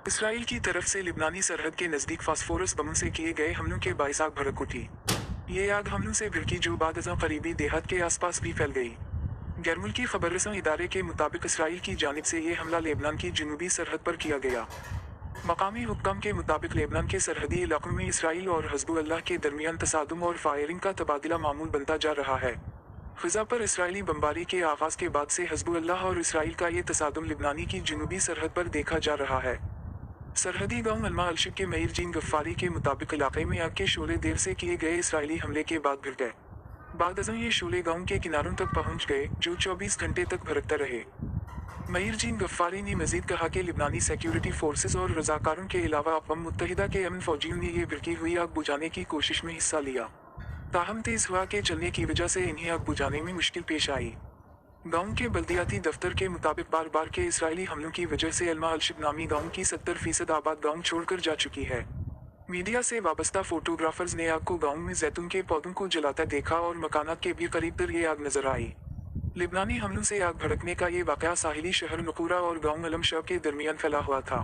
Israel की तरफ से लिबनानी सरहद के नज़दीक फास्फोरस बमों से किए गए हमलों के बाइस आग भड़क उठी। ये आग हमलों से भड़की जो बाद अज़ां करीबी देहात के आसपास भी फैल गई। गैरमुल्की खबररसां इदारे के मुताबिक इसराइल की जानिब से ये हमला लेबनान की जनूबी सरहद पर किया गया। मकामी हुक्काम के मुताबिक लेबनान के सरहदी इलाकों में इसराइल और हिज़्बुल्लाह के दरमियान तसादुम और फायरिंग का तबादला मामूल बनता जा रहा है। ग़ज़ा पर इसराइली बमबारी के आगाज़ के बाद से हिज़्बुल्लाह और इसराइल का ये तसादुम लिबनानी की जनूबी सरहद पर देखा जा रहा है। सरहदी गांव अल्मा अलशिब के मईर जीन गफ्फारी के मुताबिक इलाके में आग के शोले देर से किए गए इसराइली हमले के बाद भिड़ गए। बाद अज़ां ये शोले गांव के किनारों तक पहुंच गए जो 24 घंटे तक भड़कते रहे। मईर जीन गफ्फारी ने मजीद कहा कि लिबनानी सिक्योरिटी फोर्सेस और रज़ाकारों के अलावा अक़वाम मुत्तहिदा के अमन फौजियों ने ये भड़की हुई आग बुझाने की कोशिश में हिस्सा लिया। ताहम तेज़ हवा के चलने की वजह से इन्हें आग बुझाने में मुश्किल पेश आई। गांव के दफ्तर के मुताबिक बार बार के इसराइली हमलों की वजह से अल्मा अलशिब नामी गांव की 70% आबाद गांव छोड़कर जा चुकी है। मीडिया से वाबस्ता फोटोग्राफर्स ने आग को गांव में जैतून के पौधों को जलाता देखा और मकानात के भी करीब पर ये आग नजर आई। लिबनानी हमलों से आग भड़कने का ये वाक़या साहिली शहर नक़ूरा और गांव अलम शब के दरमियान फैला हुआ था।